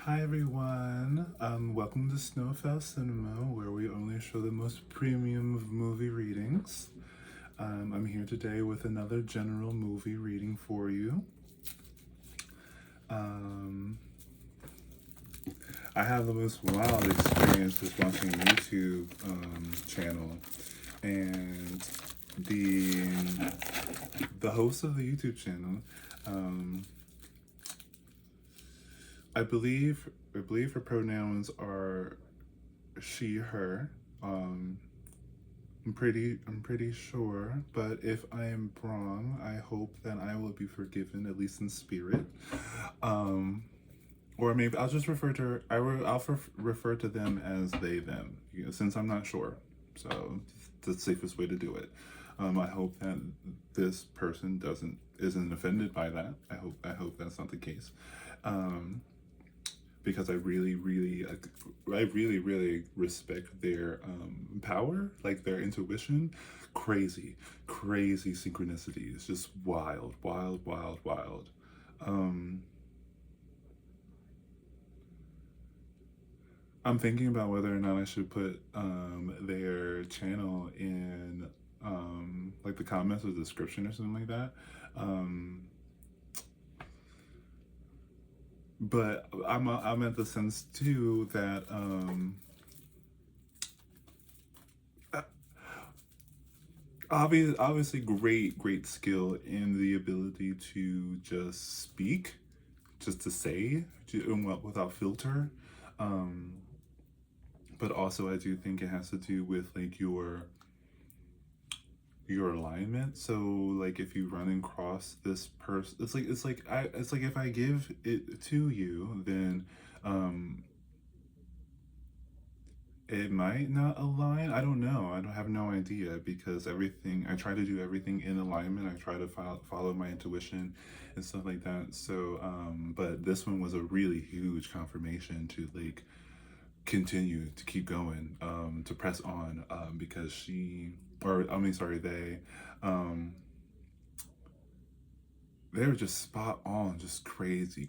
Hi everyone, welcome to Snowfell Cinema, where we only show the most premium of movie readings. I'm here today with another general movie reading for you. I have the most wild experience with watching a YouTube channel, and the the host of the YouTube channel, um, I believe her pronouns are she, her. Um, I'm pretty sure, but if I am wrong, I hope that I will be forgiven, at least in spirit. Um, or maybe I'll just refer to her. Refer to them as they them, since I'm not sure. So it's the safest way to do it. I hope that this person isn't offended by that. I hope that's not the case. Um, because I really respect their power, like their intuition. Crazy synchronicity. It's just wild, wild, wild, wild. Um, I'm thinking about whether or not I should put their channel in like the comments or the description or something like that. Um, but I'm at the sense too that obviously great skill in the ability to just speak, just to say, without filter. Um, but also I do think it has to do with like your alignment. So like if you run across this person, it's like if I give it to you, then um it might not align. I don't know. I don't have no idea, because everything I try to do everything in alignment. I try to follow my intuition and stuff like that. So, but this one was a really huge confirmation to like continue to keep going, to press on, because um, they were just spot on, just crazy.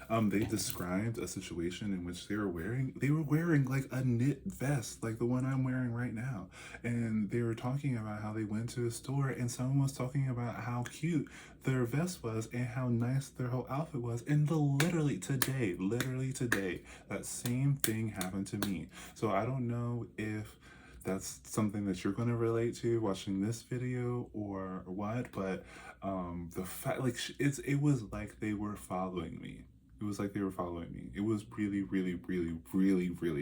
They described a situation in which they were wearing like a knit vest, like the one I'm wearing right now. And they were talking about how they went to a store and someone was talking about how cute their vest was and how nice their whole outfit was. And literally today, that same thing happened to me. So I don't know if that's something that you're going to relate to watching this video or what, but the fact, like, it was like they were following me. It was like they were following me. It was really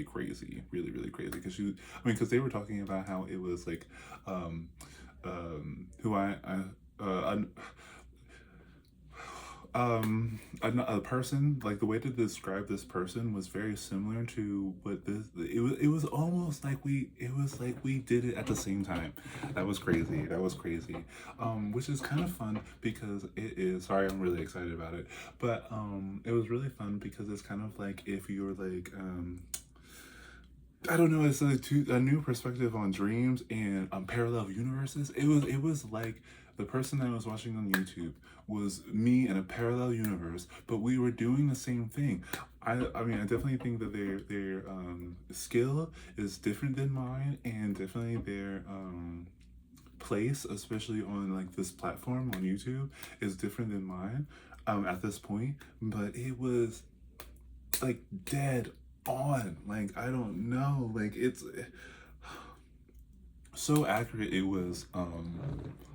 crazy, really crazy, because because they were talking about how it was like um who uh, a person, like the way to describe this person was very similar to what this it was almost like we did it at the same time. That was crazy. Which is kind of fun because it is, sorry, I'm really excited about it, but it was really fun because it's kind of like if you're like I don't know. It's a new perspective on dreams and parallel universes. It was like the person that I was watching on YouTube was me in a parallel universe, but we were doing the same thing. I mean, I definitely think that their skill is different than mine, and definitely their place, especially on like this platform on YouTube, is different than mine at this point. But it was like dead on. Like, I don't know. Like, it's so accurate. It was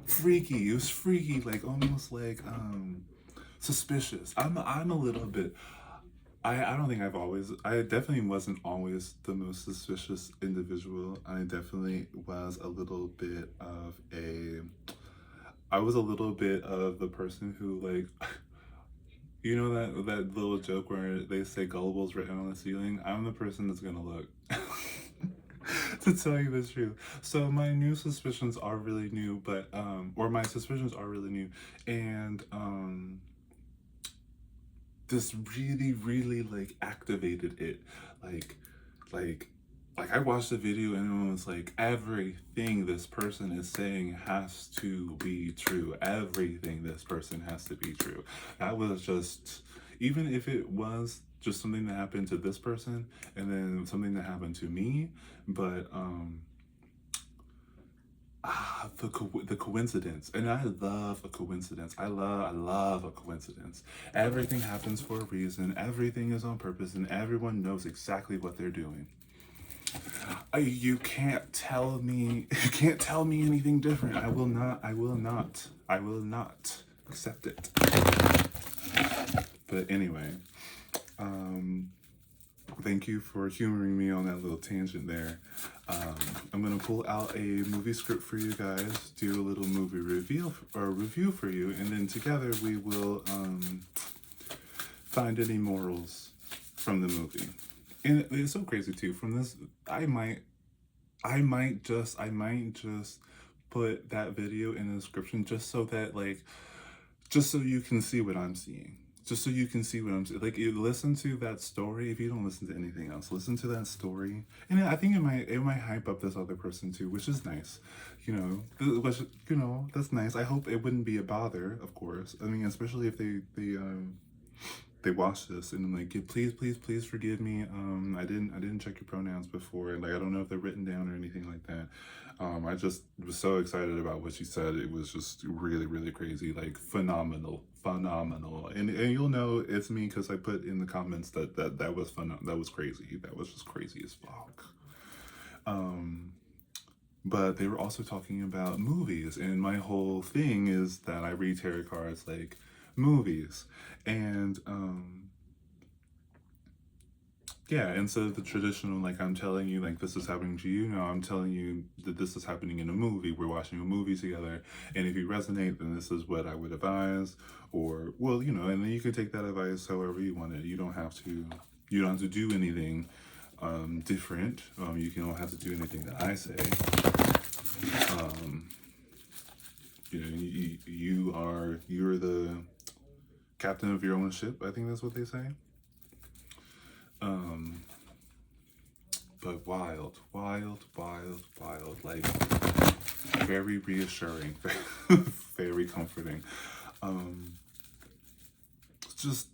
freaky. It was freaky, like almost like suspicious. I'm a little bit, I don't think I definitely wasn't always the most suspicious individual. I definitely was a little bit of a I was a little bit of the person who like you know that little joke where they say gullibles written on the ceiling? I'm the person that's gonna look. To tell you the truth. So my new suspicions are really new, but or my suspicions are really new, and this really like activated it, like like like I watched the video and it was like everything this person is saying has to be true. Everything this person has to be true. That was just even if it was just something that happened to this person and then something that happened to me, but the coincidence, and I love a coincidence. I love a coincidence. Everything happens for a reason. Everything is on purpose, and everyone knows exactly what they're doing. You can't tell me. You can't tell me anything different. I will not. I will not. I will not accept it. But anyway, thank you for humoring me on that little tangent there. I'm gonna pull out a movie script for you guys, do a little movie review for you, and then together we will find any morals from the movie. And it's so crazy too. From this, I might just put that video in the description just so that just so you can see what I'm seeing. Just so you can see what I'm saying. Like, you listen to that story. If you don't listen to anything else, listen to that story, and I think it might hype up this other person too, which is nice. Which that's nice. I hope it wouldn't be a bother, of course. I mean, especially if they watch this and like, please forgive me. I didn't check your pronouns before. Like, I don't know if they're written down or anything like that. I just was so excited about what she said. It was just really, really crazy, like phenomenal. And you'll know it's me because I put in the comments that was fun. That was crazy. That was just crazy as fuck. But they were also talking about movies, and my whole thing is that I read tarot cards like movies, and yeah, instead of the traditional, like, I'm telling you, like, this is happening to you, no, I'm telling you that this is happening in a movie. We're watching a movie together, and if you resonate, then this is what I would advise. Or, well, and then you can take that advice however you want it. You don't have to do anything different. You don't have to do anything that I say. You're the captain of your own ship. I think that's what they say. But wild, like, very reassuring, very comforting. Just,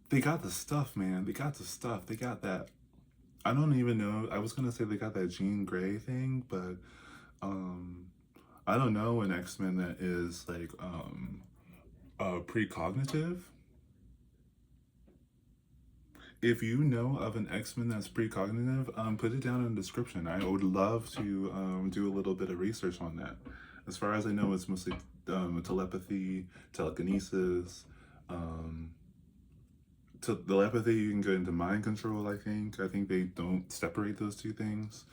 they got the stuff, man. They got the stuff. They got that. I don't even know. I was gonna say they got that Jean Grey thing, but I don't know an X-Men that is like precognitive. If you know of an X-Men that's precognitive, put it down in the description. I would love to do a little bit of research on that. As far as I know, it's mostly telepathy, telekinesis. Telepathy, you can go into mind control, I think. I think they don't separate those two things.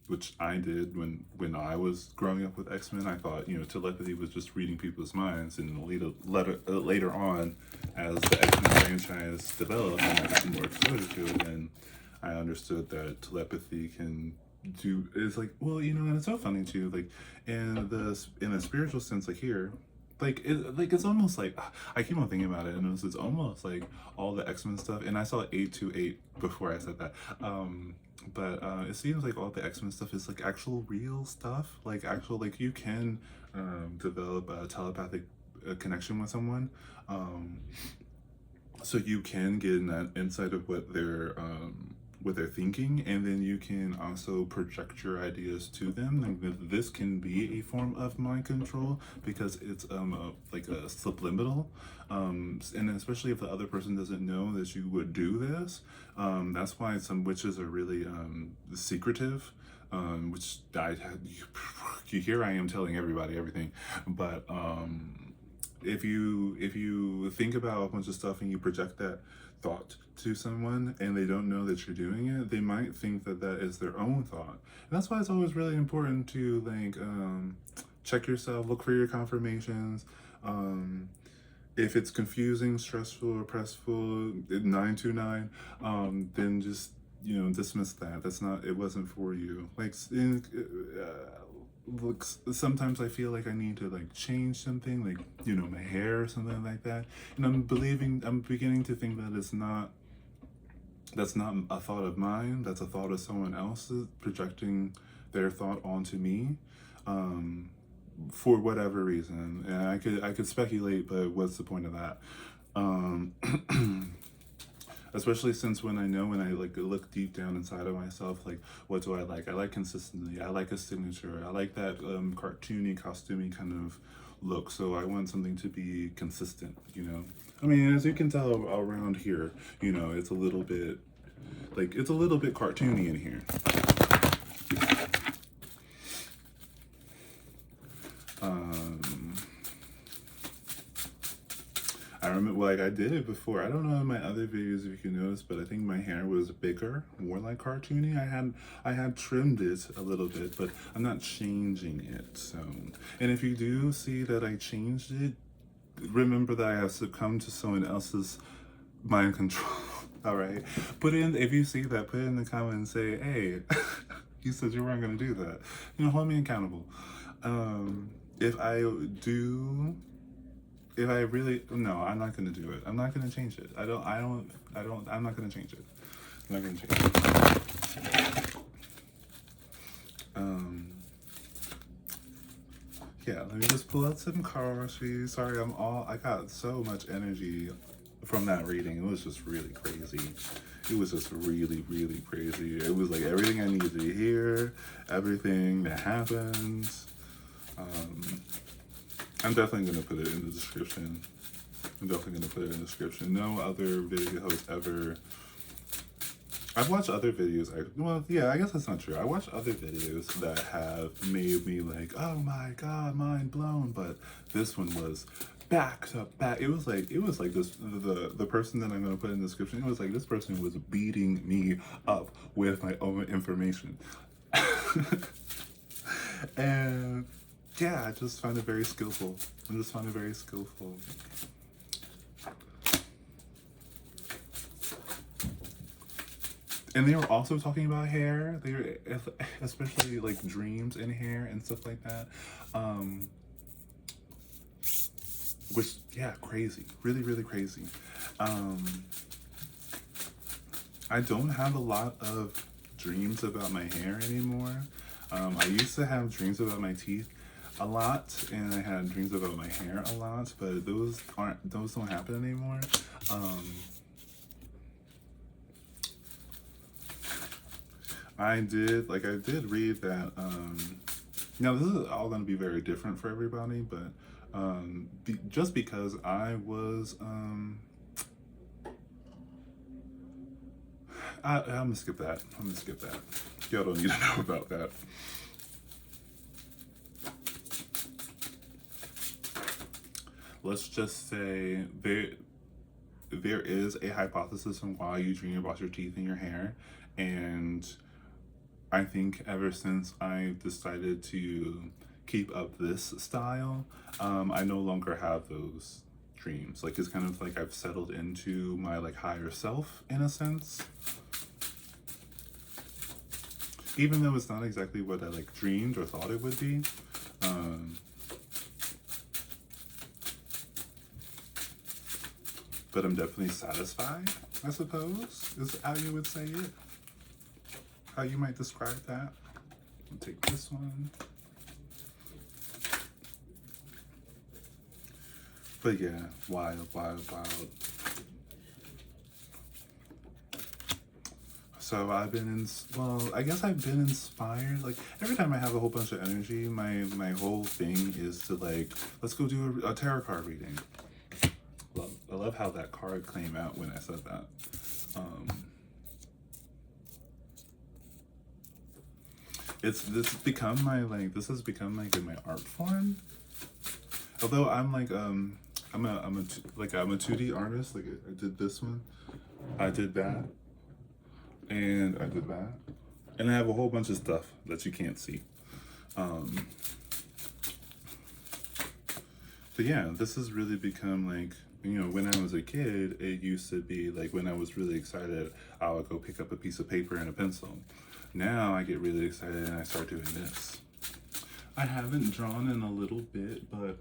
Which I did when I was growing up with X-Men. I thought, telepathy was just reading people's minds, and later on, as the X-Men franchise developed and I got more exposure to it, then I understood that telepathy can do, it's like, well, and it's so funny too, like, in a spiritual sense, like here, it's almost like, I keep on thinking about it, and it's almost like all the X-Men stuff, and I saw 828 before I said that, but it seems like all the X-Men stuff is like actual real stuff, like you can develop a telepathic connection with someone, so you can get in that insight of what they're thinking, and then you can also project your ideas to them. Like, this can be a form of mind control because it's like a subliminal, and especially if the other person doesn't know that you would do this. That's why some witches are really secretive. Which here I am telling everybody everything, but if you think about a bunch of stuff and you project that thought to someone and they don't know that you're doing it, they might think that is their own thought. And that's why it's always really important to check yourself, look for your confirmations. If it's confusing, stressful, or oppressful, 929, then just dismiss that. It wasn't for you. Look, sometimes I feel like I need to change something, my hair or something like that, and I'm beginning to think that that's not a thought of mine, that's a thought of someone else's projecting their thought onto me, for whatever reason. And I could speculate, but what's the point of that? Um, especially since when I like look deep down inside of myself, like what do I like? I like consistency. I like a signature. I like that cartoony, costumey kind of look. So I want something to be consistent. You know, I mean, as you can tell around here, you know, it's a little bit like it's a little bit cartoony in here. Um, I remember, like, I did it before. I don't know in my other videos if you can notice, but I think my hair was bigger, more like cartoony. I had trimmed it a little bit, but I'm not changing it. So, and if you do see that I changed it, remember that I have succumbed to someone else's mind control. All right, put in if you see that, put it in the comment and say, hey, you said you weren't gonna do that. You know, hold me accountable. If I do, if I really, no, I'm not gonna do it. I'm not gonna change it. I'm not gonna change it. I'm not gonna change it. Yeah, let me just pull out some coffee. Sorry, I got so much energy from that reading. It was just really crazy. It was just really, really crazy. It was like everything I needed to hear, everything that happens. I'm definitely going to put it in the description. No other video host ever. I've watched other videos. Well, yeah, I guess that's not true. I watched other videos that have made me like, oh my god, mind blown. But this one was back to back. It was like this. The person that I'm going to put in the description. It was like this person was beating me up with my own information. And yeah, I just find it very skillful. And they were also talking about hair. They were, especially like dreams and hair and stuff like that. Which, yeah, crazy. Really, really crazy. I don't have a lot of dreams about my hair anymore. I used to have dreams about my teeth a lot, and I had dreams about my hair a lot, but those don't happen anymore. I did read that. Now this is all going to be very different for everybody, but just because I was I'm gonna skip that. Y'all don't need to know about that. Let's just say there is a hypothesis on why you dream about your teeth and your hair, and I think ever since I decided to keep up this style, I no longer have those dreams. Like, it's kind of like I've settled into my like higher self in a sense. Even though it's not exactly what I like dreamed or thought it would be. But I'm definitely satisfied, I suppose, is how you would say it. How you might describe that. I'll take this one. But yeah, wild. So I guess I've been inspired. Like, every time I have a whole bunch of energy, my whole thing is to like, let's go do a tarot card reading. I love how that card came out when I said that. This has become like in my art form. Although I'm like I'm a 2D artist. Like, I did this one, I did that, and I did that, and I have a whole bunch of stuff that you can't see. But yeah, this has really become like, you know, when I was a kid, it used to be like when I was really excited, I would go pick up a piece of paper and a pencil. Now I get really excited and I start doing this. I haven't drawn in a little bit, but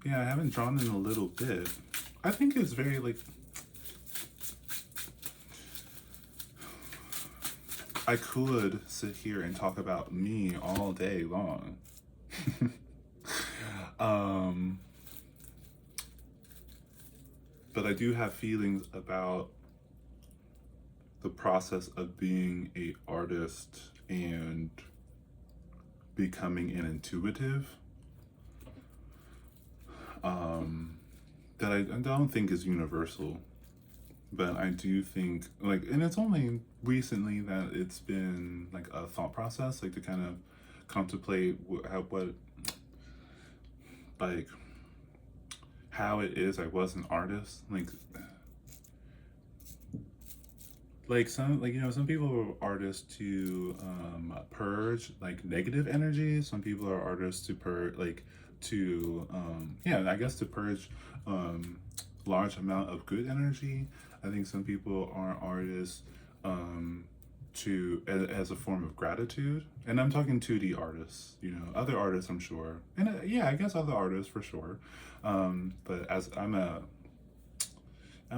yeah, I haven't drawn in a little bit. I think it's very like, I could sit here and talk about me all day long. Um, but I do have feelings about the process of being a artist and becoming an intuitive, that I don't think is universal. But I do think, like, and it's only recently that it's been like a thought process, like to kind of contemplate like how it is I was an artist, some people are artists to purge like negative energy. Some people are artists to purge I guess to purge large amount of good energy. I think some people are artists to as a form of gratitude, and I'm talking 2D artists, other artists, I'm sure, and I guess other artists for sure. But as I'm a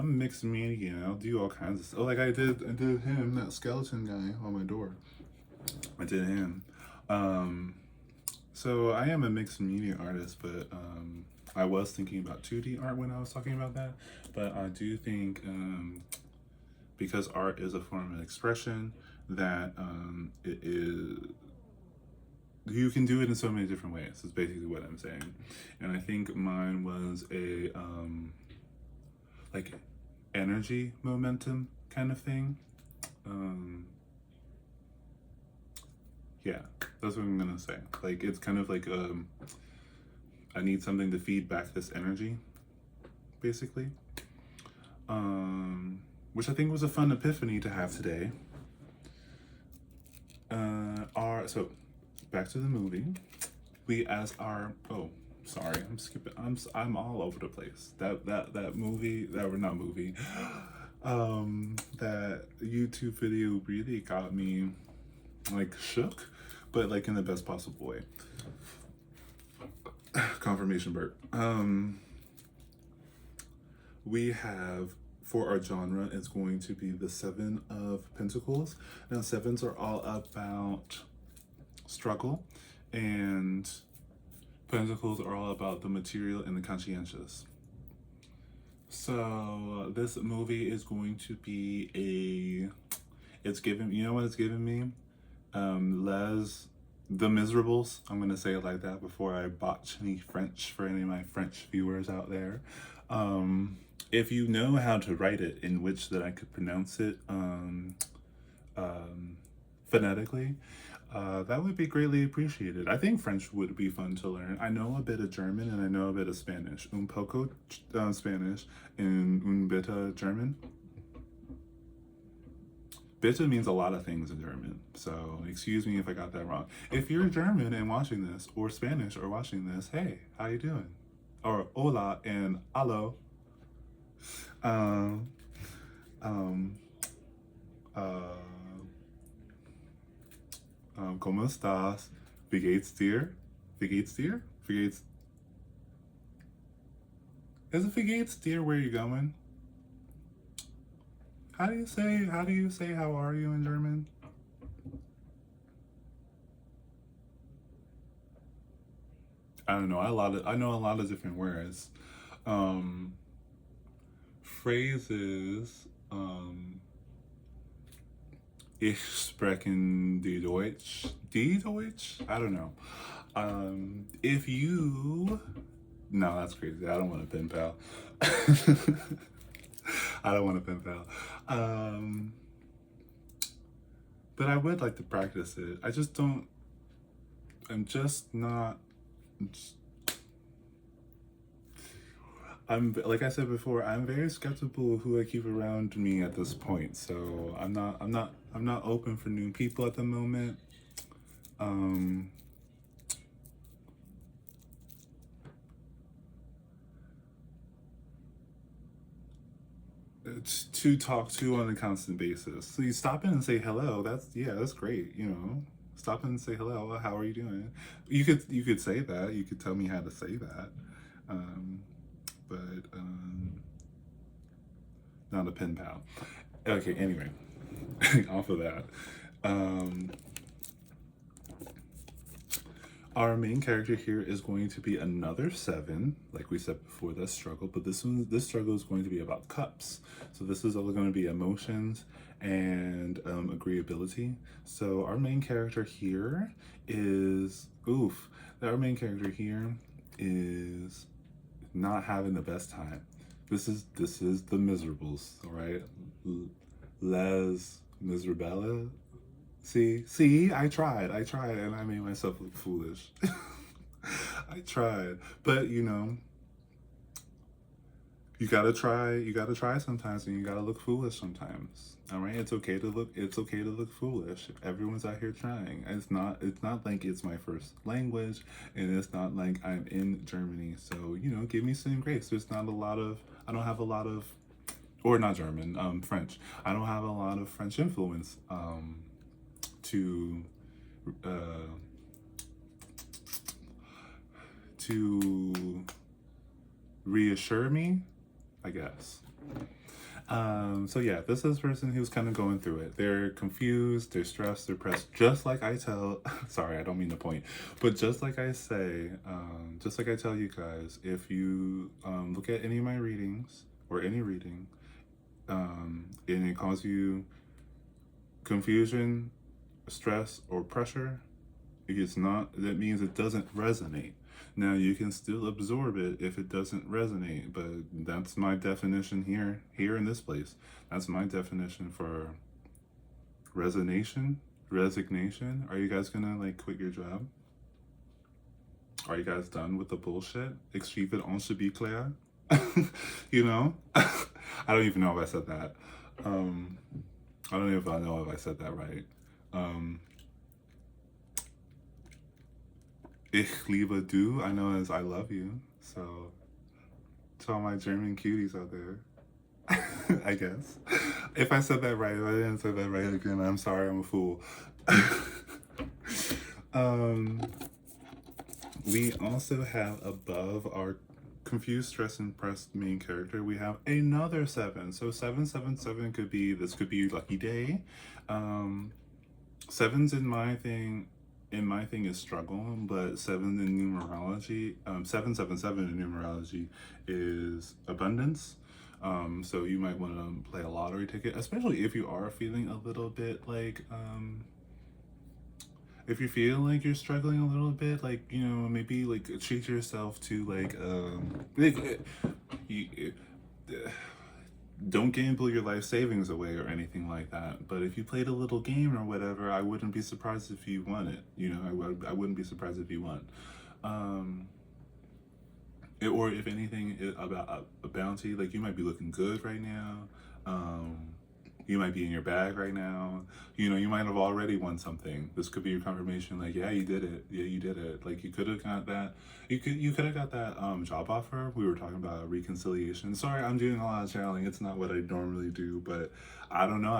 mixed media, and I'll do all kinds of stuff. Like I did him, that skeleton guy on my door. I did him. So I am a mixed media artist, but I was thinking about 2D art when I was talking about that. But I do think because art is a form of expression, that it is, you can do it in so many different ways. Is basically what I'm saying. And I think mine was a like energy momentum kind of thing. Yeah, that's what I'm gonna say. Like it's kind of like I need something to feed back this energy, basically. Which I think was a fun epiphany to have today. So back to the movie. Sorry, I'm skipping. I'm all over the place. That movie, not movie. That YouTube video really got me like shook, but like in the best possible way. Confirmation burp. We have, for our genre, it's going to be the Seven of Pentacles. Now, sevens are all about struggle, and Pentacles are all about the material and the conscientious. So this movie is going to be it's giving, you know what it's giving me? Les the Miserables. I'm gonna say it like that before I botch any French for any of my French viewers out there. If you know how to write it in which that I could pronounce it phonetically, that would be greatly appreciated. I think French would be fun to learn. I know a bit of German and I know a bit of Spanish. Un poco Spanish and un bit German. Bitte means a lot of things in German, so excuse me if I got that wrong. If you're German and watching this, or Spanish or watching this, hey, how you doing? Or hola and allo. ¿Cómo estás? Wie geht's dir? Wie geht's dir? Wie geht's... Is it wie geht's dir where you going? How do you say how are you in German? I don't know. I know a lot of different words. Phrases. Ich sprechen die Deutsch. Die Deutsch? I don't know. If you... No, that's crazy. I don't want a pen pal. I don't want a pen pal. But I would like to practice it. I just don't... I'm just not... I'm, like I said before, I'm very skeptical of who I keep around me at this point. So I'm not open for new people at the moment. To talk to on a constant basis. So you stop in and say hello. That's great. Stop in and say hello. Well, how are you doing? You could say that. You could tell me how to say that. But not a pen pal. Okay, anyway, off of that. Our main character here is going to be another seven, like we said before, that's struggle, but this struggle is going to be about cups. So this is all going to be emotions and agreeability. So our main character here is, our main character here is not having the best time. This is the miserables, all right? Les Miserabella. See, I tried, and I made myself look foolish. I tried, but you gotta try sometimes, and you gotta look foolish sometimes. All right, it's okay to look foolish. Everyone's out here trying. It's not like it's my first language, and it's not like I'm in Germany. So give me some grace. I don't have a lot of, or not German, French. I don't have a lot of French influence. To to reassure me, I guess. So yeah, this is a person who's kind of going through it. They're confused, they're stressed, they're pressed, just like I tell, sorry, I don't mean to point, but just like I say, just like I tell you guys, if you look at any of my readings, or any reading, and it causes you confusion, stress, or pressure, that means it doesn't resonate. Now you can still absorb it if it doesn't resonate, but that's my definition here in this place. That's my definition for resignation. Are you guys gonna quit your job? Are you guys done with the bullshit? Écrivez on se be clair. I don't even know if I said that. I don't even know if I said that right. Ich liebe du, I know as I love you. So, to all my German cuties out there, I guess. If I said that right, if I didn't say that right again, I'm sorry, I'm a fool. We also have above our confused, stressed, and pressed main character, we have another seven. So 777 could be lucky day. Sevens in my thing is struggle, but seven in numerology, 777 in numerology is abundance. So you might want to play a lottery ticket, especially if you are feeling a little bit if you feel like you're struggling a little bit, maybe treat yourself to don't gamble your life savings away or anything like that. But if you played a little game or whatever, I wouldn't be surprised if you won it. I wouldn't be surprised if you won. Or if anything about a bounty, you might be looking good right now. You might be in your bag right now. You might have already won something. This could be your confirmation, yeah, you did it. Yeah, you did it. You could have got that. You could have got that job offer. We were talking about reconciliation. Sorry, I'm doing a lot of channeling. It's not what I normally do, but I don't know.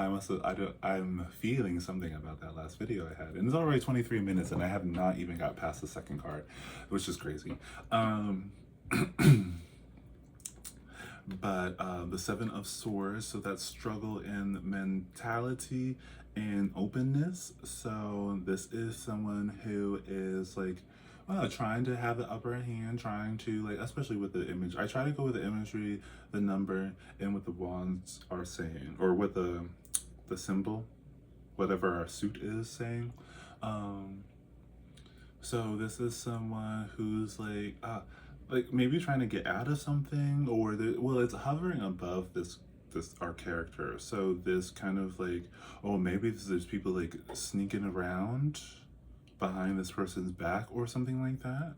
I'm feeling something about that last video I had, and it's already 23 minutes, and I have not even got past the second card, which is crazy. But the Seven of Swords, so that's struggle in mentality and openness. So this is someone who is trying to have the upper hand, trying to especially with the image. I try to go with the imagery, the number, and what the wands are saying, or what the symbol, whatever our suit is saying. So this is someone who's maybe trying to get out of something, or it's hovering above this our character. So this kind of maybe there's people sneaking around behind this person's back or something like that.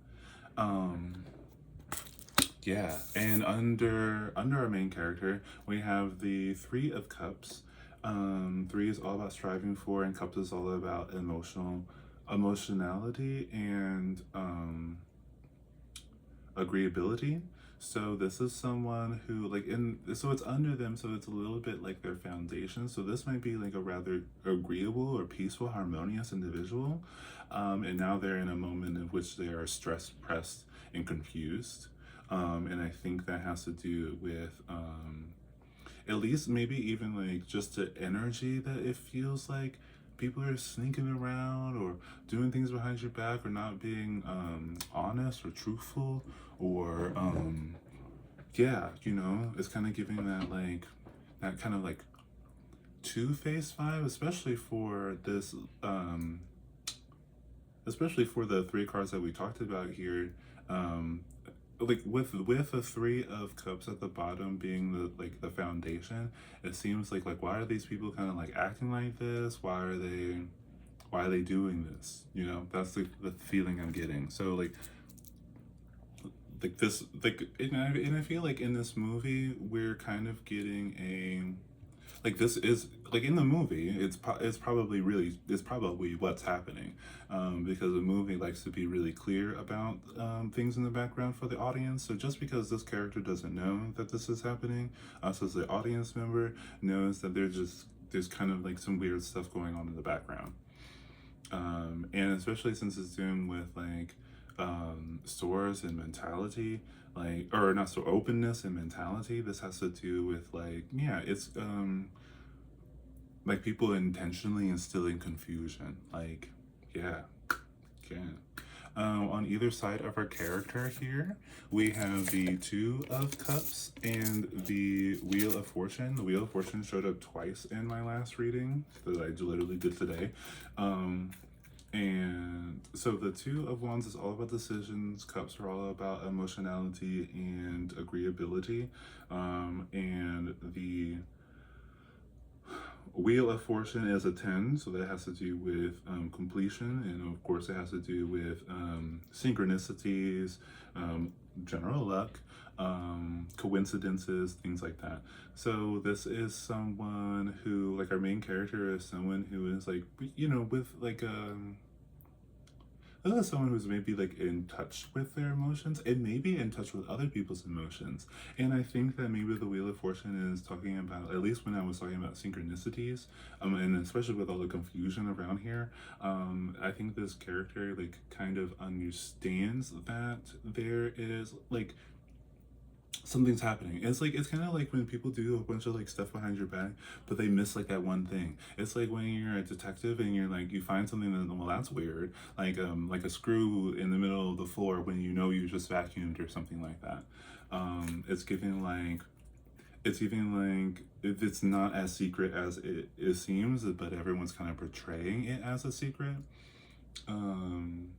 Yeah, and under our main character, we have the Three of Cups. Three is all about striving for, and Cups is all about emotionality and agreeability. So this is someone who so it's under them, so it's a little bit like their foundation. So this might be a rather agreeable or peaceful, harmonious individual, and now they're in a moment in which they are stressed, pressed, and confused. And I think that has to do with at least maybe even just the energy that it feels like people are sneaking around or doing things behind your back or not being honest or truthful or yeah, you know, it's kind of giving that like that kind of like two-faced vibe, um especially for the three cards that we talked about here. Um like with the three of cups at the bottom being the like the foundation, it seems like why are these people kind of like acting like this? Why are they doing this? You know, that's the feeling I'm getting. So like this like and I feel like in this movie we're kind of getting a like this is like in the movie it's probably what's happening, because the movie likes to be really clear about things in the background for the audience. So just because this character doesn't know that this is happening, us as the audience member knows that there's kind of like some weird stuff going on in the background. And especially since it's doing with like stores and mentality, like, or not so openness and mentality, this has to do with like, yeah, it's like people intentionally instilling confusion, like, yeah. Okay. On either side of our character here, we have the Two of Cups and the Wheel of Fortune. The Wheel of Fortune showed up twice in my last reading that I literally did today. And so the Two of Wands is all about decisions. Cups are all about emotionality and agreeability. And the Wheel of Fortune is a 10, so that has to do with completion, and of course it has to do with synchronicities, general luck, coincidences, things like that. So this is someone who, like our main character is someone who is like, you know, with like this is someone who's maybe like in touch with their emotions and maybe in touch with other people's emotions. And I think that maybe the Wheel of Fortune is talking about, at least when I was talking about synchronicities, and especially with all the confusion around here, I think this character like kind of understands that there is like something's happening. It's kind of like when people do a bunch of like stuff behind your back, but they miss like that one thing. It's like when you're a detective and you're like you find something that, well, that's weird, like a screw in the middle of the floor when you know you just vacuumed or something like that. It's giving like if it's not as secret as it seems, but everyone's kind of portraying it as a secret. Um,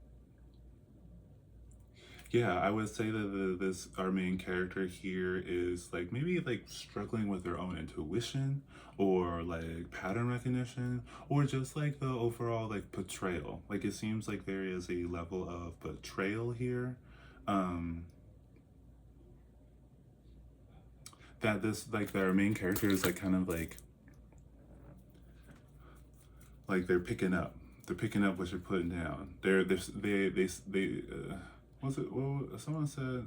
Yeah, I would say that this our main character here is like maybe like struggling with their own intuition or like pattern recognition or just like the overall like portrayal. Like it seems like there is a level of betrayal here. Um that this like their main character is like kind of like they're picking up. They're picking up what you're putting down. They what's it? Well, someone said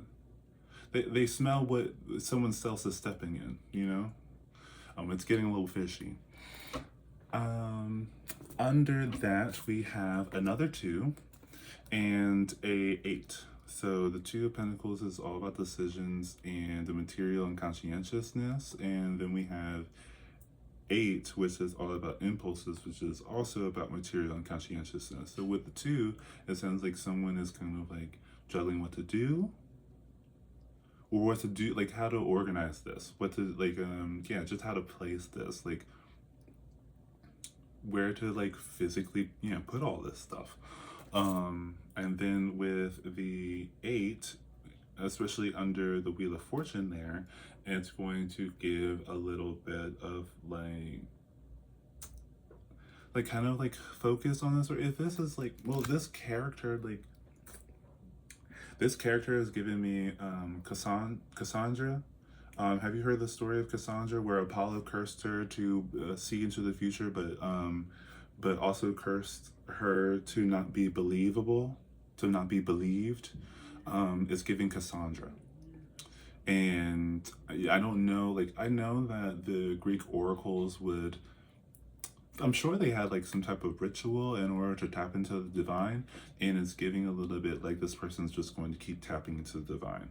they smell what someone else is stepping in, you know? It's getting a little fishy. Um, Under that, we have another two and a eight. So the Two of Pentacles is all about decisions and the material and conscientiousness. And then we have eight, which is all about impulses, which is also about material and conscientiousness. So with the two, it sounds like someone is kind of like juggling what to do or what to do, like how to organize this, what to like, yeah, just how to place this, like where to like physically, you know, put all this stuff. And then with the eight, especially under the Wheel of Fortune there, it's going to give a little bit of like kind of like focus on this, or if this is like, well, this character has given me Cassandra. Have you heard the story of Cassandra, where Apollo cursed her to see into the future, but also cursed her to not be believable, to not be believed? It's giving Cassandra. And I don't know, like I know that the Greek oracles would, I'm sure they had like some type of ritual in order to tap into the divine, and it's giving a little bit like this person's just going to keep tapping into the divine.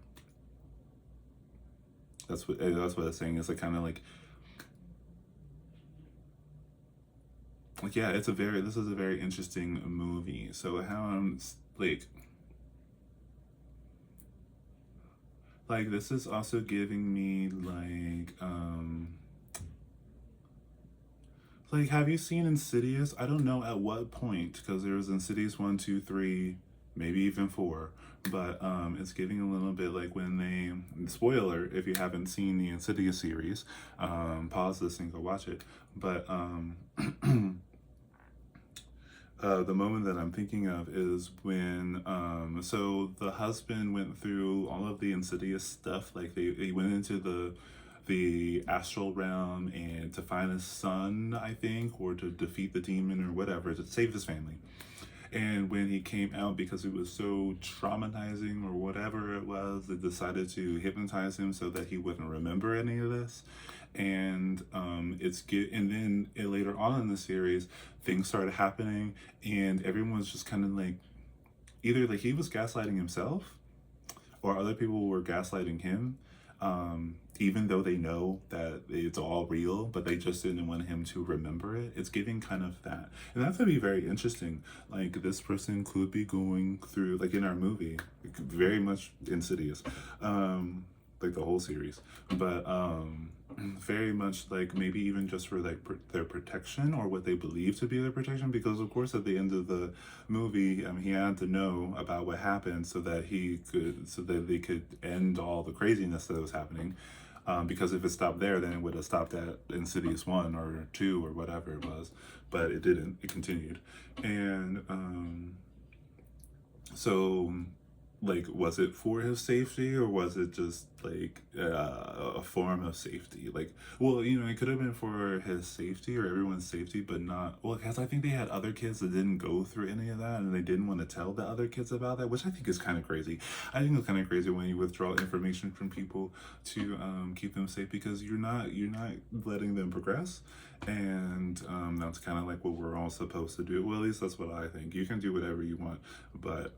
That's what it's saying. It's like kind of like like, yeah, this is a very interesting movie. So how like this is also giving me like, have you seen Insidious? I don't know at what point, because there was Insidious 1, 2, 3, maybe even 4. But it's giving a little bit like when they, spoiler, if you haven't seen the Insidious series, pause this and go watch it. But the moment that I'm thinking of is when, so the husband went through all of the Insidious stuff. Like they went into the astral realm and to find his son, I think, or to defeat the demon or whatever, to save his family. And when he came out, because it was so traumatizing or whatever it was, they decided to hypnotize him so that he wouldn't remember any of this. And and then later on in the series, things started happening, and everyone was just kind of like, either like he was gaslighting himself, or other people were gaslighting him, even though they know that it's all real, but they just didn't want him to remember it. It's giving kind of that. And that could be very interesting. Like, this person could be going through, like in our movie, very much Insidious, like the whole series, but very much like maybe even just for like their protection, or what they believe to be their protection, because of course at the end of the movie, he had to know about what happened so that they could end all the craziness that was happening, because if it stopped there, then it would have stopped at Insidious 1 or 2 or whatever it was, but it didn't. It continued. And so, like, was it for his safety, or was it just like a form of safety? Like, well, it could have been for his safety or everyone's safety, but not, well, because I think they had other kids that didn't go through any of that, and they didn't want to tell the other kids about that, which I think is kind of crazy. I think it's kind of crazy when you withdraw information from people to keep them safe, because you're not letting them progress. And that's kind of like what we're all supposed to do. Well, at least that's what I think. You can do whatever you want, but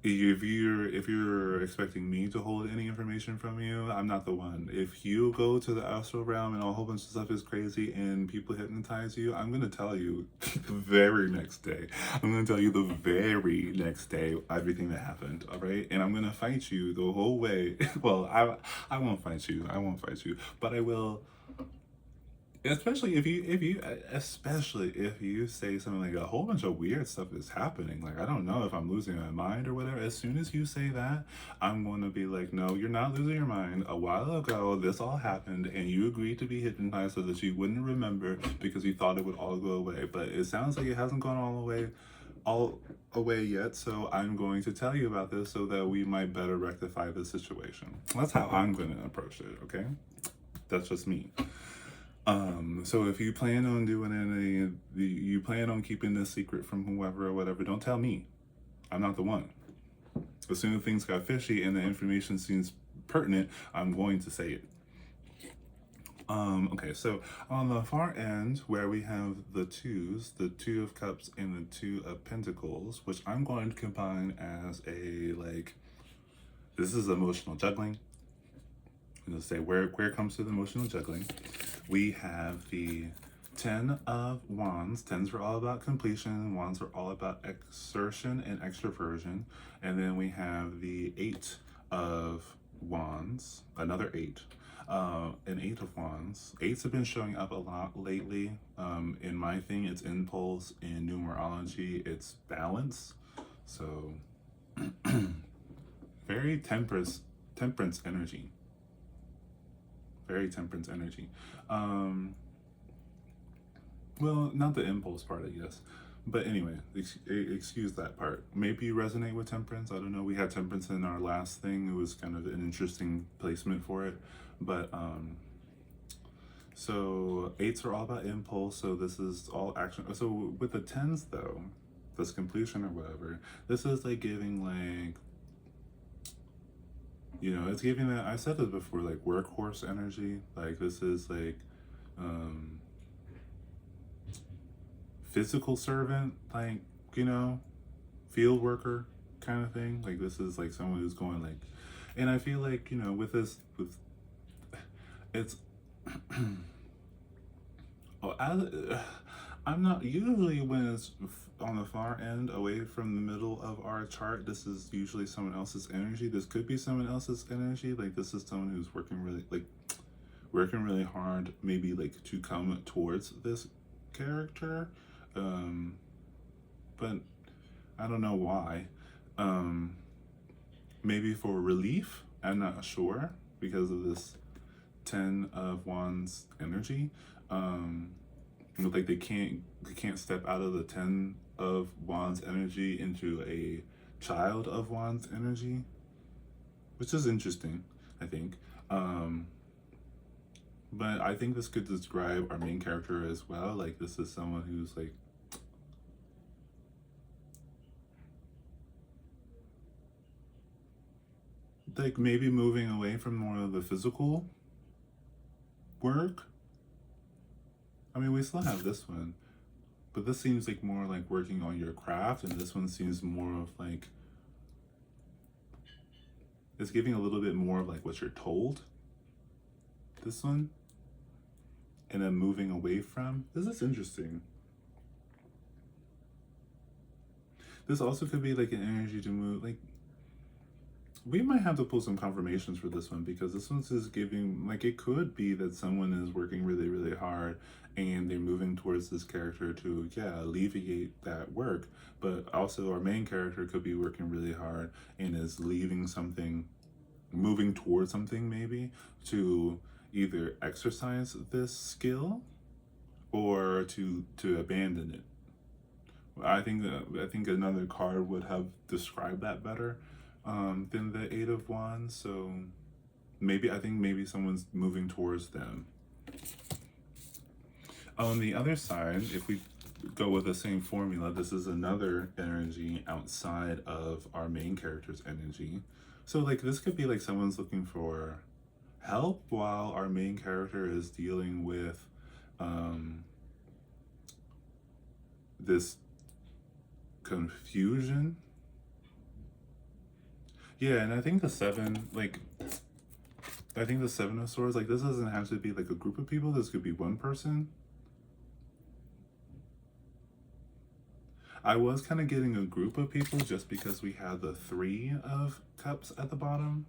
if you're expecting me to hold any information from you, I'm not the one. If you go to the astral realm and a whole bunch of stuff is crazy and people hypnotize you, I'm gonna tell you the very next day. I'm gonna tell you the very next day everything that happened. All right, and I'm gonna fight you the whole way. Well, I won't fight you. I won't fight you, but I will. Especially if you say something like a whole bunch of weird stuff is happening, like I don't know if I'm losing my mind or whatever. As soon as you say that, I'm going to be like, no, you're not losing your mind. A while ago this all happened, and you agreed to be hypnotized so that you wouldn't remember, because you thought it would all go away. But it sounds like it hasn't gone all away yet, so I'm going to tell you about this so that we might better rectify the situation. That's how I'm going to approach it. Okay, that's just me. So if you plan on doing you plan on keeping this secret from whoever or whatever, don't tell me. I'm not the one. As soon as things got fishy and the information seems pertinent, I'm going to say it. Okay, so on the far end where we have the twos, the Two of Cups and the Two of Pentacles, which I'm going to combine as this is emotional juggling. I'm going to say where it comes to the emotional juggling. We have the Ten of Wands. Tens are all about completion. Wands are all about exertion and extroversion. And then we have the Eight of Wands, another eight. An Eight of Wands. Eights have been showing up a lot lately. In my thing, it's impulse. In numerology, it's balance. So, very temperance energy. Very temperance energy. Well, not the impulse part, I guess. But anyway, excuse that part. Maybe you resonate with temperance. I don't know. We had temperance in our last thing. It was kind of an interesting placement for it. But so eights are all about impulse. So this is all action. So with the tens though, this completion or whatever, this is like giving it's giving that, I said this before, like workhorse energy. Like this is like physical servant, like, field worker kind of thing. Like this is like someone who's going like, and I feel like, with it's Oh, I'm not usually when it's on the far end away from the middle of our chart. This is usually someone else's energy. This could be someone else's energy. Like this is someone who's working really hard, maybe like to come towards this character. Um, but I don't know why. Um, Maybe for relief. I'm not sure because of this Ten of Wands energy. Um, like they can't step out of the Ten of Wands energy into a Child of Wands energy, which is interesting, I think. Um, but I think this could describe our main character as well. Like this is someone who's like maybe moving away from more of the physical work. I mean, we still have this one, but this seems like more like working on your craft, and this one seems more of like it's giving a little bit more of like what you're told. This one, and then moving away from. This is interesting. This also could be like an energy to move. Like we might have to pull some confirmations for this one because this one's is giving like it could be that someone is working really really hard and they're moving towards this character to alleviate that work, but also our main character could be working really hard and is leaving something, moving towards something maybe to either exercise this skill or to abandon it. I think another card would have described that better than the Eight of Wands. So maybe someone's moving towards them. On the other side, if we go with the same formula, this is another energy outside of our main character's energy. So like this could be like someone's looking for help while our main character is dealing with this confusion. Yeah, and I think the Seven of Swords, like this doesn't have to be like a group of people. This could be one person. I was kind of getting a group of people just because we had the Three of Cups at the bottom.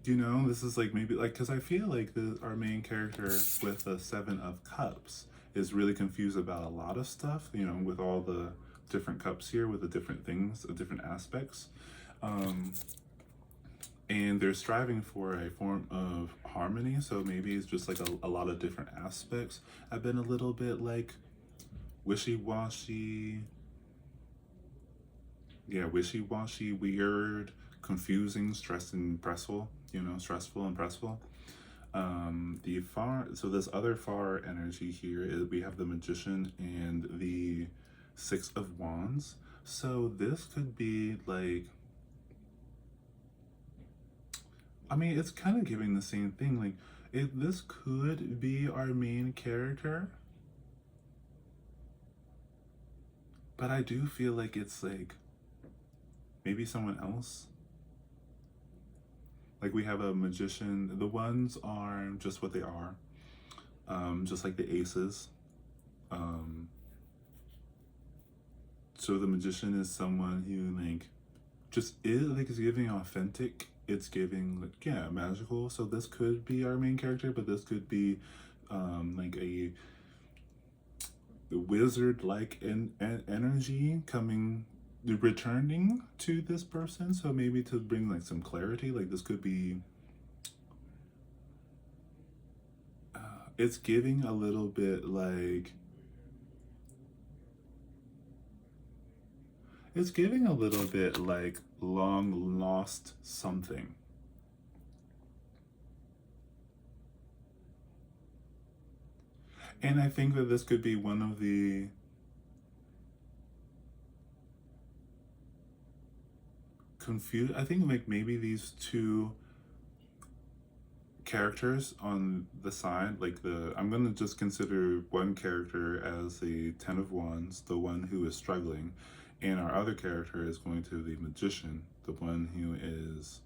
You know, this is like maybe like because I feel like our main character with the Seven of Cups is really confused about a lot of stuff. You know, with all the different cups here, with the different things, the different aspects. Um, and they're striving for a form of harmony, so maybe it's just like a lot of different aspects. I've been a little bit like wishy-washy, wishy-washy, weird, confusing, stressed and pressful, stressful and pressful. The far, so this other far energy here is we have the Magician and the Six of Wands. So this could be like, I mean, it's kind of giving the same thing. Like, this could be our main character, but I do feel like it's like maybe someone else. Like we have a Magician. The ones are just what they are, just like the aces. Um, so the Magician is someone who like just is like is giving authentic. It's giving like magical. So this could be our main character, but this could be like a wizard like energy coming returning to this person. So maybe to bring like some clarity, like this could be it's giving a little bit like long lost something. And I think that this could be one of the confused. I think like maybe these two characters on the side, like I'm gonna just consider one character as the Ten of Wands, the one who is struggling, and our other character is going to the Magician, the one who is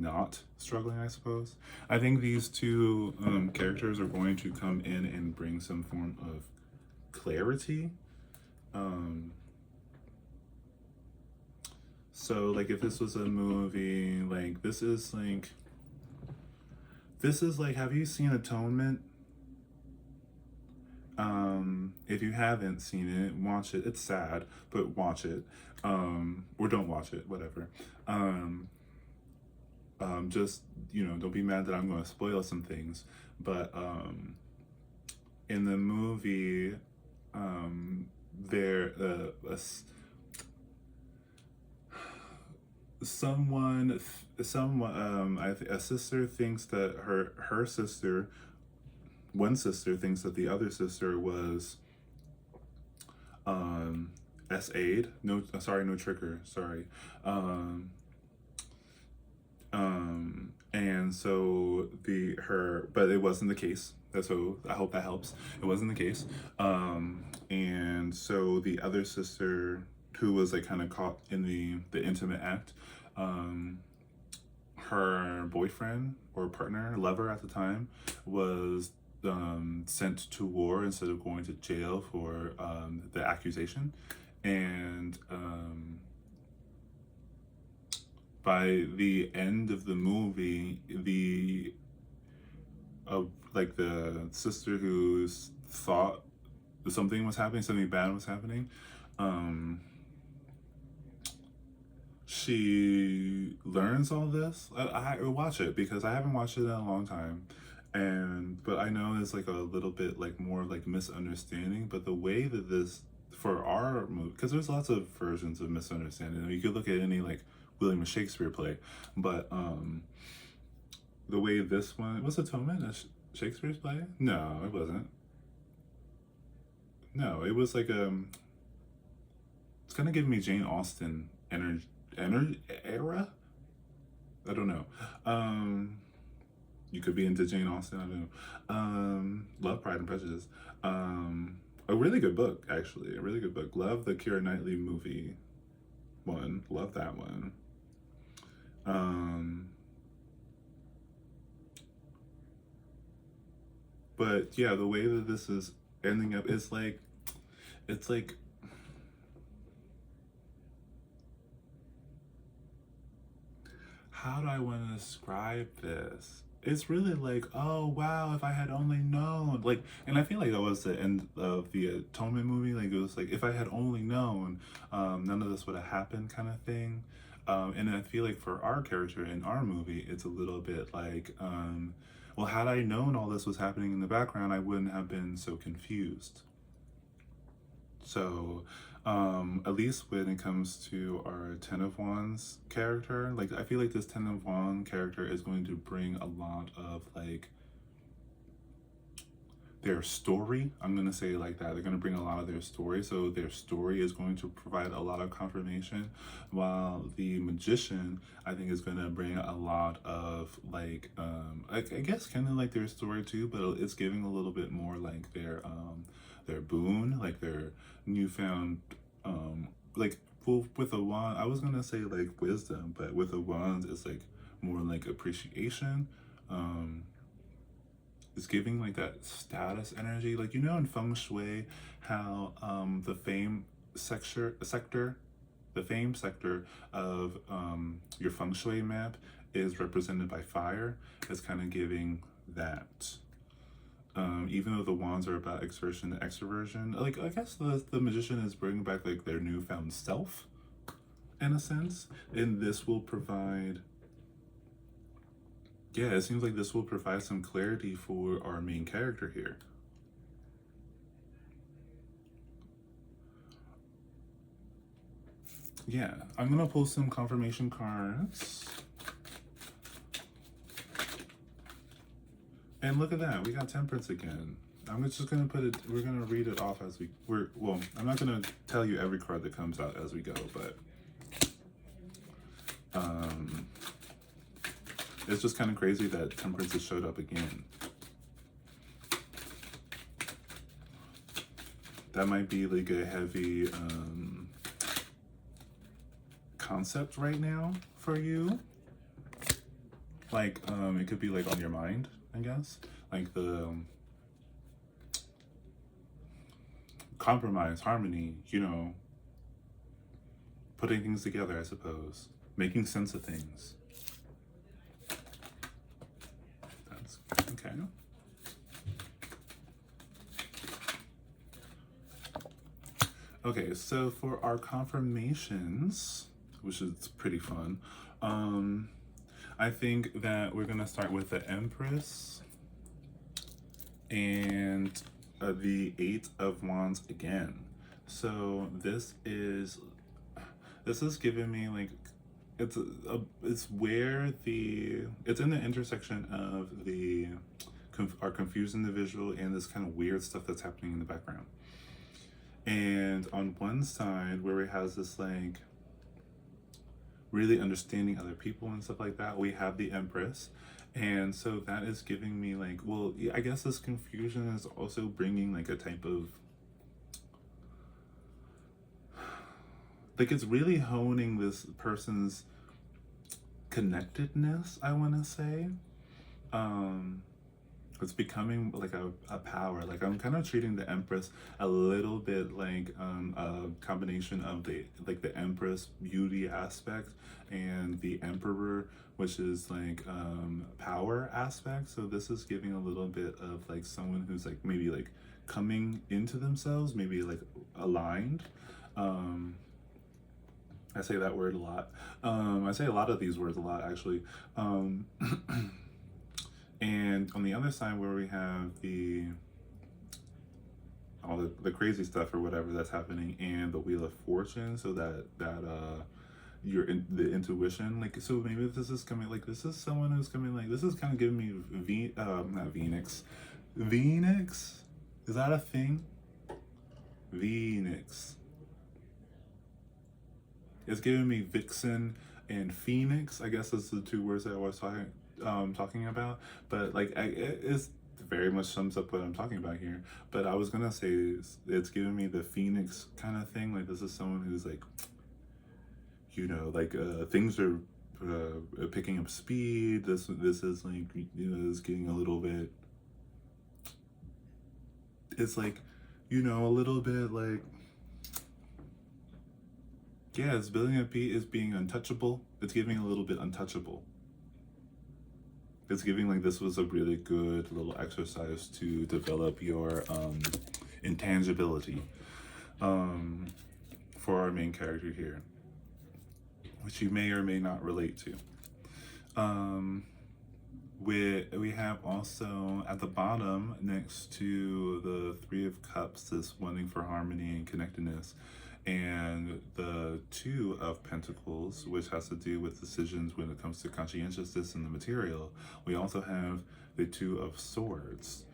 not struggling, I suppose. I think these two characters are going to come in and bring some form of clarity. So like if this was a movie, like this is like, have you seen Atonement? If you haven't seen it, watch it. It's sad, but watch it. Or don't watch it, whatever. Just, don't be mad that I'm going to spoil some things. But in the movie, there, a sister thinks that her sister, one sister thinks that the other sister was SA'd. No, sorry, no trigger. Sorry. And so but it wasn't the case. So I hope that helps. It wasn't the case. And so the other sister, who was like kind of caught in the intimate act, her boyfriend or partner, lover at the time, was sent to war instead of going to jail for the accusation. And by the end of the movie, the sister who thought something was happening, something bad was happening, she learns all this. I watch it because I haven't watched it in a long time, but I know there's like a little bit like more like misunderstanding. But the way that this, for our movie, because there's lots of versions of misunderstanding. You could look at any like William Shakespeare play, but the way this one was Atonement a Shakespeare's play? No, it wasn't. No, it was like it's kind of giving me Jane Austen energy era. I don't know. You could be into Jane Austen. I don't know. Love Pride and Prejudice. A really good book, actually. A really good book. Love the Keira Knightley movie one. Love that one. But yeah, the way that this is ending up is like, it's like, how do I want to describe this? It's really like, oh wow, if I had only known. Like, and I feel like that was the end of the Atonement movie. Like, it was like, if I had only known, none of this would have happened, kind of thing. And I feel like for our character in our movie, it's a little bit like, well, had I known all this was happening in the background, I wouldn't have been so confused. So, at least when it comes to our Ten of Wands character, like, I feel like this Ten of Wands character is going to bring a lot of, like, their story. I'm going to say it like that. They're going to bring a lot of their story. So their story is going to provide a lot of confirmation, while the Magician, I think, is going to bring a lot of, like, I guess kind of like their story too, but it's giving a little bit more like their boon, like their newfound, like, well, with a wand, I was going to say like wisdom, but with a wand, it's like more like appreciation. It's giving like that status energy, like, in feng shui, how the fame sector the fame sector of your feng shui map is represented by fire. It's kind of giving that. Even though the wands are about exertion and extroversion, like, I guess the Magician is bringing back like their newfound self, in a sense, and this will provide, yeah, it seems like this will provide some clarity for our main character here. Yeah, I'm gonna pull some confirmation cards. And look at that, we got Temperance again. I'm just gonna we're gonna read it off as well, I'm not gonna tell you every card that comes out as we go, but it's just kind of crazy that Temperance has showed up again. That might be like a heavy concept right now for you. Like, it could be like on your mind, I guess. Like the compromise, harmony, you know, putting things together, I suppose, making sense of things. That's okay. Okay, so for our confirmations, which is pretty fun, I think that we're gonna start with the Empress and the Eight of Wands again. So this is giving me like it's where it's in the intersection of the our confused individual and this kind of weird stuff that's happening in the background. And on one side where it has this like really understanding other people and stuff like that, we have the Empress. And so that is giving me like, well, yeah, I guess this confusion is also bringing like a type of like, it's really honing this person's connectedness, I want to say. It's becoming like a power. Like, I'm kind of treating the Empress a little bit like a combination of the Empress beauty aspect and the Emperor, which is like power aspect. So this is giving a little bit of like someone who's like maybe like coming into themselves, maybe like aligned. I say that word a lot. I say a lot of these words a lot, actually. And on the other side, where we have all the crazy stuff or whatever that's happening, and the Wheel of Fortune, so that the intuition, like, so maybe this is coming, like, this is someone who's coming, like, this is kind of giving me not Phoenix. Phoenix? Is that a thing? Phoenix. It's giving me Vixen and Phoenix. I guess that's the two words that I was talking about. But like, it's very much sums up what I'm talking about here. But I was gonna say it's giving me the Phoenix kind of thing. Like, this is someone who's like, you know, like things are picking up speed. This is like, you know, it's getting a little bit. It's like, you know, a little bit like. Yeah, it's building up is being untouchable. It's giving a little bit untouchable. It's giving like this was a really good little exercise to develop your intangibility for our main character here, which you may or may not relate to. We have also at the bottom next to the Three of Cups, this wanting for harmony and connectedness, and the Two of Pentacles, which has to do with decisions when it comes to conscientiousness and the material. We also have the Two of Swords,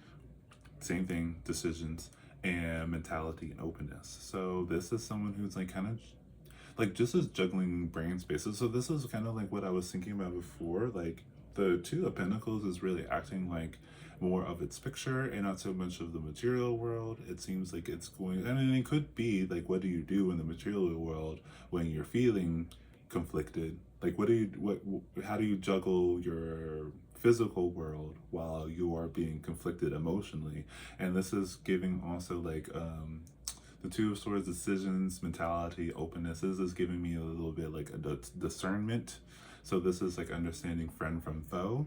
same thing, decisions and mentality and openness. So this is someone who's like kind of like just as juggling brain spaces. So this is kind of like what I was thinking about before, like the Two of Pentacles is really acting like more of its picture and not so much of the material world. It seems like it's going, I mean, it could be like, what do you do in the material world when you're feeling conflicted? Like, how do you juggle your physical world while you are being conflicted emotionally? And this is giving also like, the Two of Swords, decisions, mentality, openness. This is giving me a little bit like a discernment. So this is like understanding friend from foe,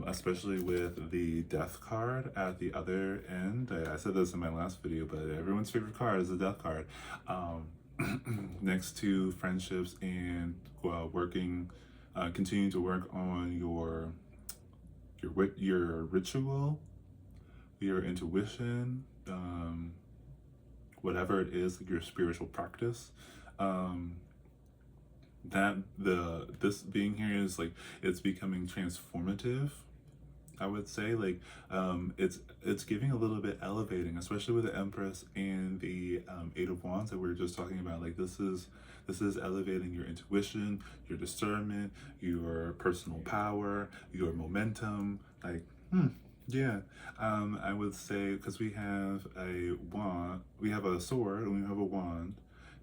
especially with the Death card at the other end. I said this in my last video, but everyone's favorite card is the Death card. Next to friendships and working, continuing to work on your ritual, your intuition, whatever it is, like your spiritual practice. This being here is like, it's becoming transformative, I would say. Like, it's giving a little bit elevating, especially with the Empress and the Eight of Wands that we were just talking about. Like, this is elevating your intuition, your discernment, your personal power, your momentum. Like, yeah, I would say, because we have a wand, we have a sword, and we have a wand,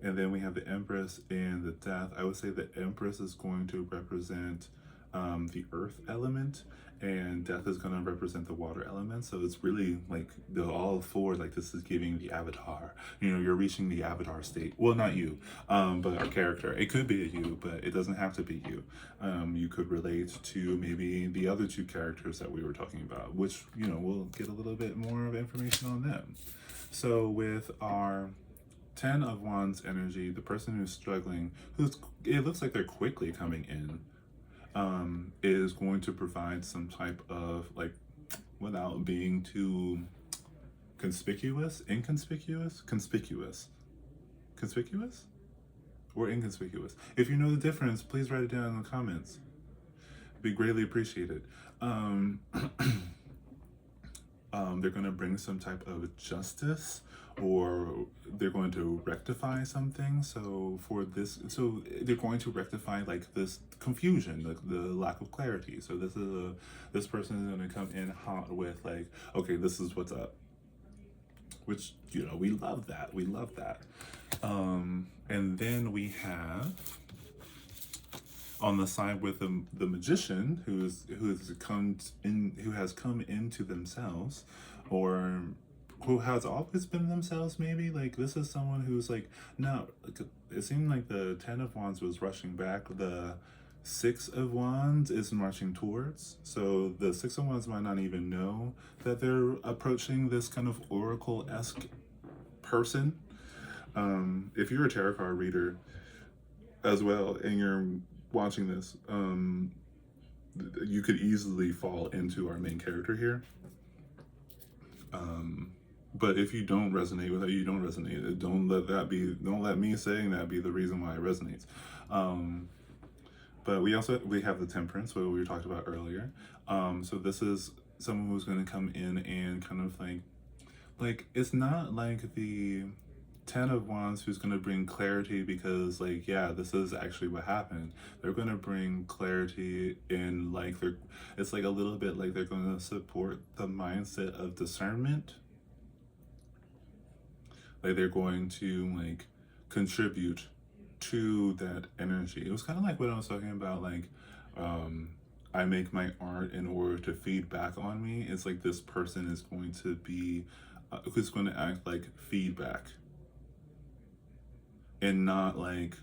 and then we have the Empress and the Death. I would say the Empress is going to represent the earth element, and death is going to represent the water element. So it's really like the all four, like this is giving the avatar, you know, you're reaching the avatar state. Well, not you, but our character. It could be a you, but it doesn't have to be you. You could relate to maybe the other two characters that we were talking about, which, you know, we'll get a little bit more of information on them. So with our 10 of Wands energy, the person who's struggling, who's, it looks like they're quickly coming in, is going to provide some type of, like, without being too conspicuous, inconspicuous, conspicuous, or inconspicuous. If you know the difference, please write it down in the comments. Be greatly appreciated. They're going to bring some type of justice, or they're going to rectify something. So for this, so they're going to rectify like this confusion, the lack of clarity. So this person is going to come in hot with like, okay, this is what's up, which, you know, we love that. We love that. And then we have on the side with the magician who has come into themselves, or who has always been themselves. Maybe like this is someone who's like, no, it seemed like the 10 of Wands was rushing back, the 6 of Wands is marching towards. So the 6 of Wands might not even know that they're approaching this kind of oracle-esque person. If you're a tarot card reader as well and you're watching this, you could easily fall into our main character here. But if you don't resonate with it, you don't resonate. Don't let me saying that be the reason why it resonates. But we have the Temperance, what we talked about earlier. So this is someone who's going to come in and kind of like it's not like the 10 of Wands who's going to bring clarity, because like, yeah, this is actually what happened. They're going to bring clarity in, like, it's like a little bit like they're going to support the mindset of discernment. Like they're going to like contribute to that energy. It was kind of like what I was talking about, like, I make my art in order to feed back on me. It's like this person is going to be, who's going to act like feedback, and not like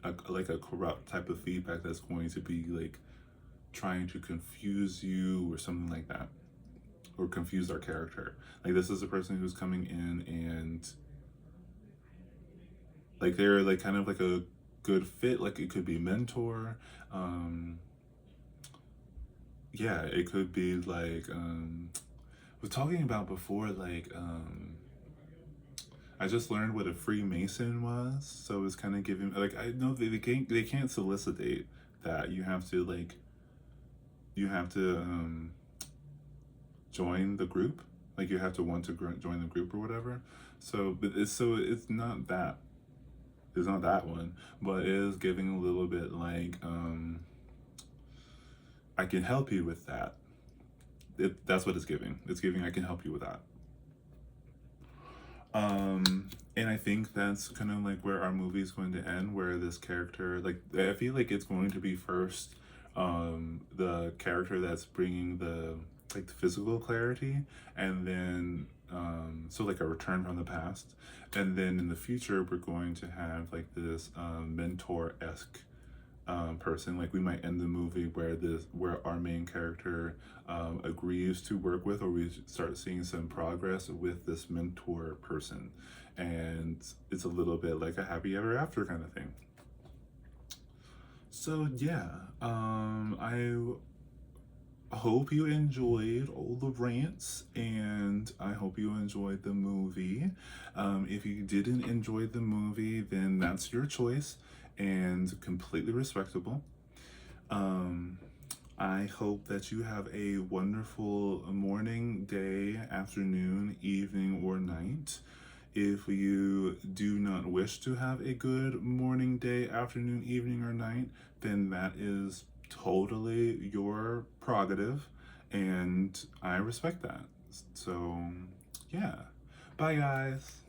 a corrupt type of feedback that's going to be like trying to confuse you or something like that, or confuse our character. Like this is a person who's coming in and like they're like kind of like a good fit. Like it could be mentor. Yeah, it could be like we're talking about before, like I just learned what a Freemason was, so it's kind of giving, like, I know they can't solicitate that. You have to like, join the group, like you have to want to join the group or whatever. So, but it's not that, it's not that one, but it is giving a little bit like, I can help you with that. That's what it's giving. It's giving I can help you with that. And I think that's kind of like where our movie is going to end, where this character, like, I feel like it's going to be first, the character that's bringing the physical clarity, and then, so like a return from the past, and then in the future, we're going to have like this, mentor-esque, person. Like we might end the movie where our main character agrees to work with, or we start seeing some progress with this mentor person, and it's a little bit like a happy ever after kind of thing. So yeah, I hope you enjoyed all the rants, and I hope you enjoyed the movie. If you didn't enjoy the movie, then that's your choice and completely respectable. I hope that you have a wonderful morning, day, afternoon, evening, or night. If you do not wish to have a good morning, day, afternoon, evening, or night, then that is totally your prerogative, and I respect that. So, yeah. Bye, guys.